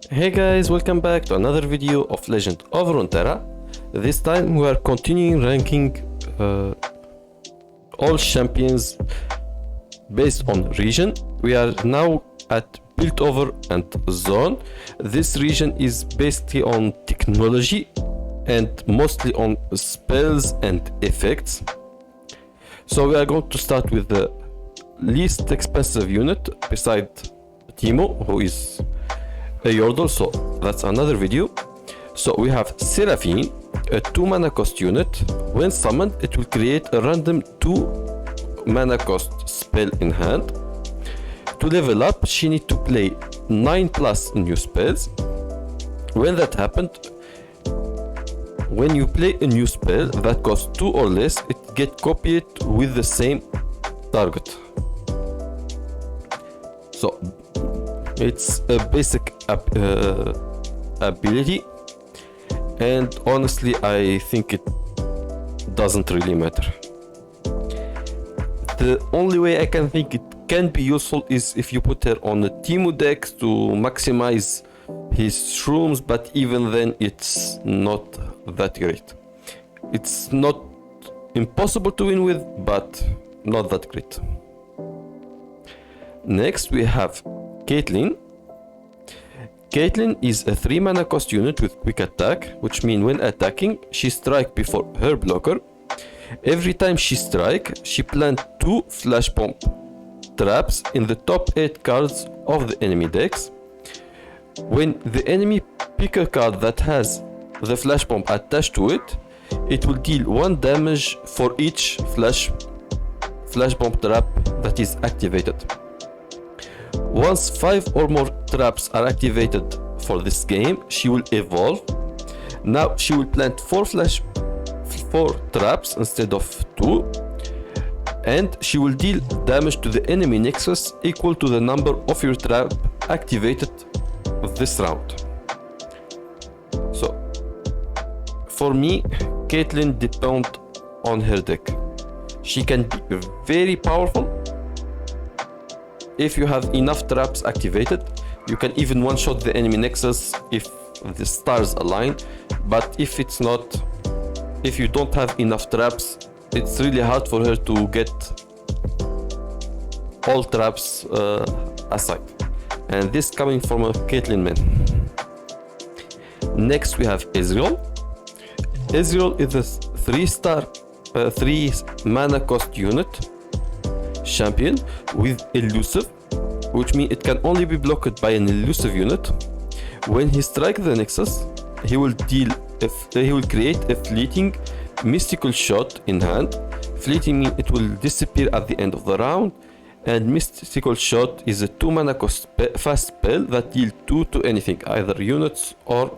Hey guys, welcome back to another video of Legend of Runeterra. This time we are continuing ranking all champions based on region. We are now at Piltover and Zaun. This region is based on technology and mostly on spells and effects. So we are going to start with the least expensive unit beside TouTTo, who is a Yordle, so that's another video. So we have Seraphine, a 2 mana cost unit. When summoned, it will create a random 2 mana cost spell in hand. To level up, she needs to play 9 plus new spells. When that happened, when you play a new spell that costs 2 or less, it gets copied with the same target. So it's a basic ability, and honestly I think it doesn't really matter. The only way I can think it can be useful is if you put her on a Teemo deck to maximize his shrooms, but even then it's not that great. It's not impossible to win with, but not that great. Next we have Caitlyn. Caitlyn is a 3 mana cost unit with quick attack, which means when attacking, she strikes before her blocker. Every time she strikes, she plants 2 flash bomb traps in the top 8 cards of the enemy decks. When the enemy pick a card that has the flash bomb attached to it, it will deal 1 damage for each flash bomb trap that is activated. Once 5 or more traps are activated for this game, she will evolve. Now she will plant 4 traps instead of 2, and she will deal damage to the enemy nexus equal to the number of your trap activated this round. So for me, Caitlyn depends on her deck. She can be very powerful. If you have enough traps activated, you can even one-shot the enemy nexus if the stars align. But if you don't have enough traps, it's really hard for her to get all traps aside. And this coming from a Caitlyn main. Next we have Ezreal. Ezreal is a 3 mana cost unit champion with elusive, which means it can only be blocked by an elusive unit. When he strikes the nexus, he will create a fleeting mystical shot in hand. Fleeting means it will disappear at the end of the round, and mystical shot is a 2 mana cost fast spell that deals 2 to anything, either units or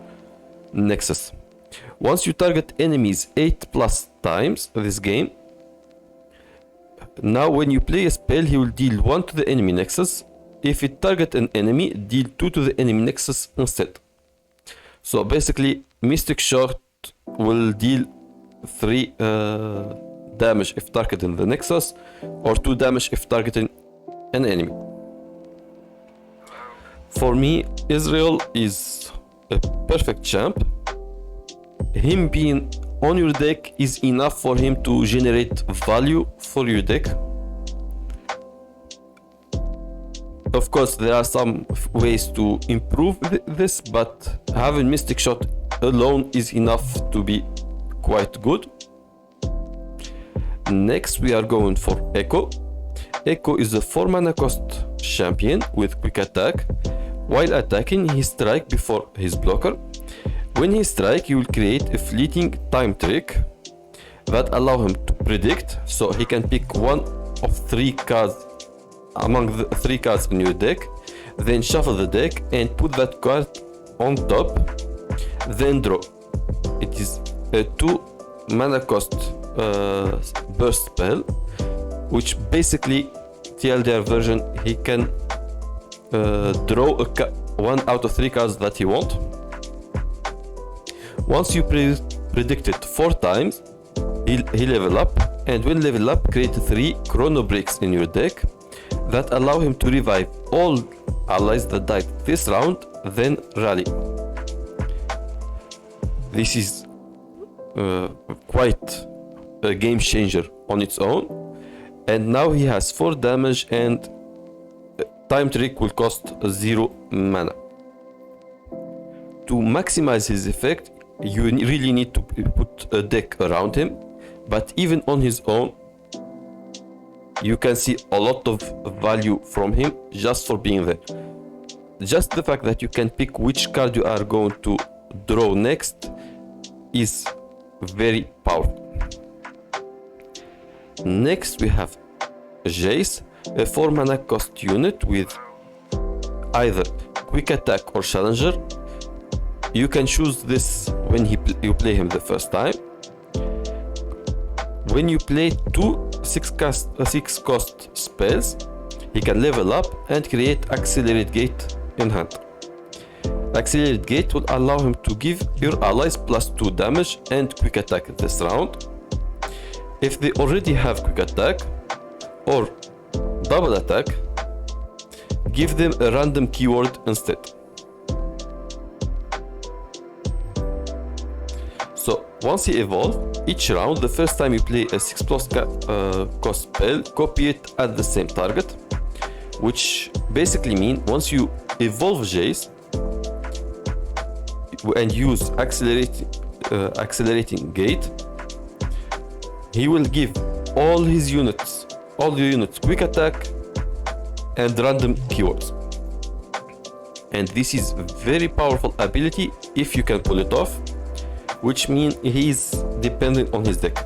nexus. Once you target enemies 8 plus times this game, now when you play a spell, he will deal 1 to the enemy nexus. If it target an enemy, deal 2 to the enemy nexus instead. So basically, Mystic Shot will deal 3 damage if targeting the nexus, or 2 damage if targeting an enemy. For me, Ezreal is a perfect champ. Him being on your deck is enough for him to generate value for your deck. Of course, there are some ways to improve this, but having Mystic Shot alone is enough to be quite good. Next we are going for Echo. Echo is a 4 mana cost champion with quick attack. While attacking, he strikes before his blocker. When he strikes, he will create a fleeting time trick that allows him to predict, so he can pick one of 3 cards among the 3 cards in your deck, then shuffle the deck and put that card on top, then draw. It is a 2 mana cost burst spell, which basically TLDR version, he can draw 1 out of 3 cards that he wants. Once you predict it 4 times, he level up, and when level up, create 3 chrono breaks in your deck that allow him to revive all allies that died this round, then rally. This is quite a game changer on its own, and now he has 4 damage and time trick will cost 0 mana. To maximize his effect, you really need to put a deck around him, but even on his own you can see a lot of value from him just for being there. Just the fact that you can pick which card you are going to draw next is very powerful. Next we have Jace, a 4 mana cost unit with either quick attack or challenger. You can choose this when you play him the first time. When you play 2 6 cost spells, he can level up and create Accelerate Gate in hand. Accelerate Gate will allow him to give your allies +2 damage and quick attack this round. If they already have quick attack or double attack, give them a random keyword instead. So once he evolves, each round, the first time you play a 6+ cost spell, copy it at the same target, which basically means once you evolve Jace and use accelerating gate, he will give all the units quick attack and random keywords. And this is very powerful ability if you can pull it off, which means he is dependent on his deck.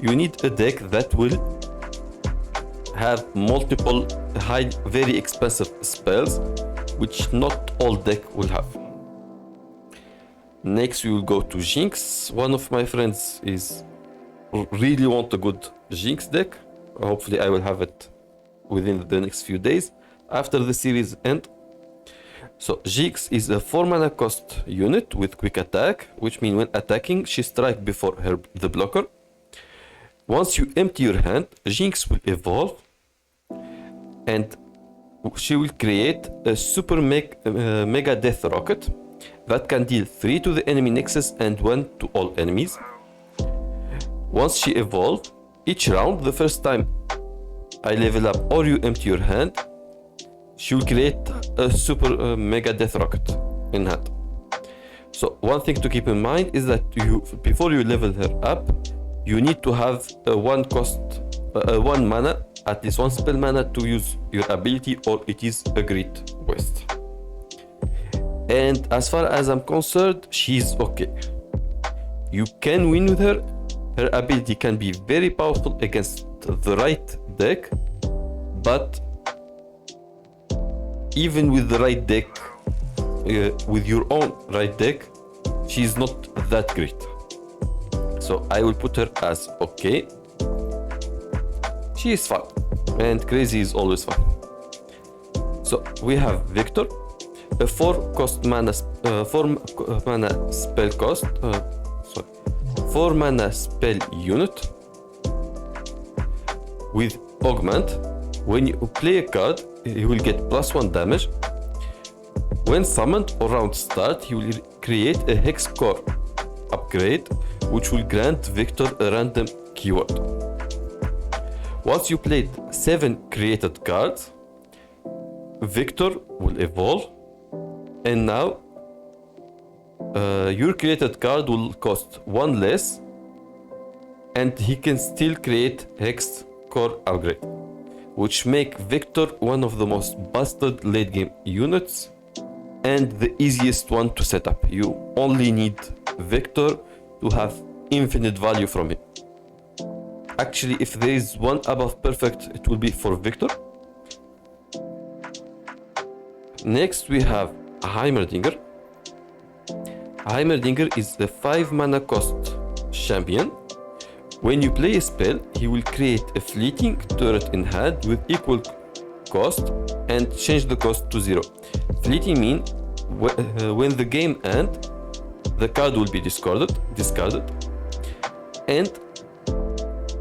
You need a deck that will have multiple very expensive spells, which not all deck will have. Next we will go to Jinx. One of my friends really want a good Jinx deck. Hopefully I will have it within the next few days after the series end. So Jinx is a 4 mana cost unit with quick attack, which means when attacking, she strikes before the blocker. Once you empty your hand, Jinx will evolve and she will create a super mega death rocket that can deal 3 to the enemy nexus and 1 to all enemies. Once she evolves, each round, the first time I level up or you empty your hand, she will create a super mega death rocket in hand. So one thing to keep in mind is that before you level her up, you need to have a 1 mana, at least 1 spell mana to use your ability, or it is a great waste. And as far as I'm concerned, she's okay. You can win with her. Her ability can be very powerful against the right deck, but even with the right deck, with your own right deck, she's not that great. So I will put her as okay. She is fun, and crazy is always fun. So we have Victor, a 4 mana spell unit with augment. When you play a card, he will get +1 damage. When summoned or round start, he will create a hex core upgrade, which will grant Victor a random keyword. Once you played 7 created cards, Victor will evolve, and now your created card will cost 1 less, and he can still create hex core upgrade, which make Victor one of the most busted late game units and the easiest one to set up. You only need Victor to have infinite value from him. Actually, if there is one above perfect, it will be for Victor. Next we have Heimerdinger. Heimerdinger is the 5 mana cost champion. When you play a spell, he will create a fleeting turret in hand with equal cost and change the cost to 0. Fleeting means when the game ends, the card will be discarded, and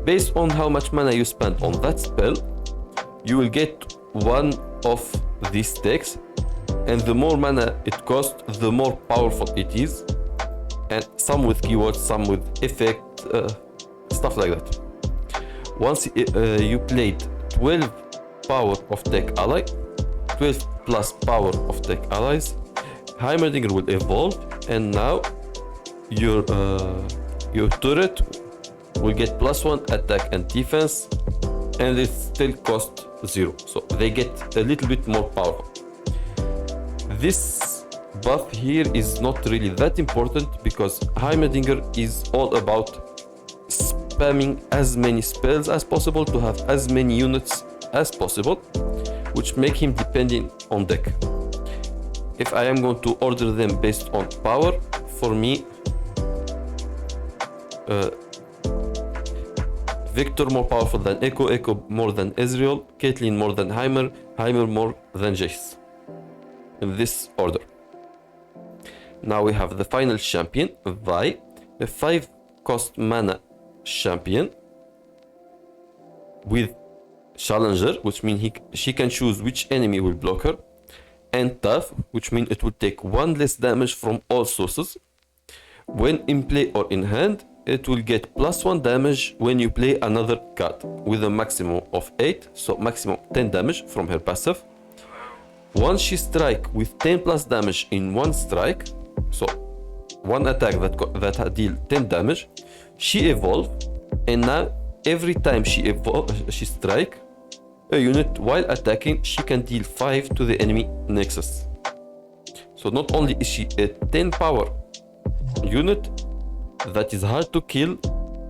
Based on how much mana you spend on that spell, you will get one of these stacks, and the more mana it costs, the more powerful it is, and some with keywords, some with effect, stuff like that. Once you played 12 power of tech ally, 12 plus power of tech allies, Heimerdinger will evolve, and now your turret will get +1 attack and defense, and it still costs 0, so they get a little bit more powerful. This buff here is not really that important because Heimerdinger is all about spamming as many spells as possible to have as many units as possible, which make him dependent on deck. If I am going to order them based on power, for me, Victor more powerful than Echo, Echo more than Ezreal, Caitlyn more than Heimer, Heimer more than Jace. In this order. Now we have the final champion, Vi, a 5 cost mana champion with Challenger, which means she can choose which enemy will block her, and Tough, which means it will take 1 less damage from all sources. When in play or in hand, it will get +1 damage when you play another card with a maximum of 8, so maximum 10 damage from her passive. Once she strike with 10 plus damage in one strike, so one attack that deal 10 damage, she evolve, and now every time she strike a unit while attacking, she can deal 5 to the enemy nexus. So not only is she a 10 power unit that is hard to kill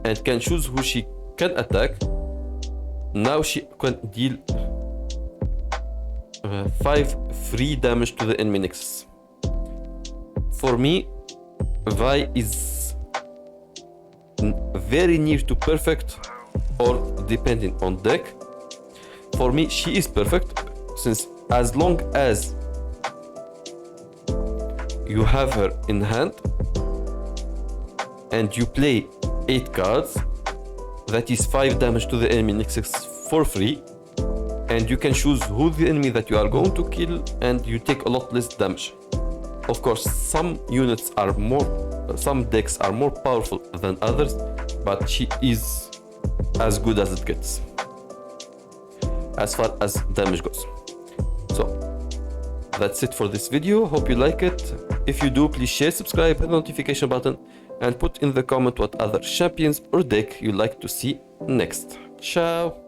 and can choose who she can attack, now she can deal 5 free damage to the enemy nexus. For me, Vi is very near to perfect or depending on deck. For me, she is perfect, since as long as you have her in hand and you play 8 cards, that is 5 damage to the enemy nexus for free, and you can choose who the enemy that you are going to kill, and you take a lot less damage. Of course, some decks are more powerful than others, but she is as good as it gets as far as damage goes. So that's it for this video. Hope you like it. If you do, please share, subscribe, hit the notification button, and put in the comment what other champions or deck you'd like to see next. Ciao!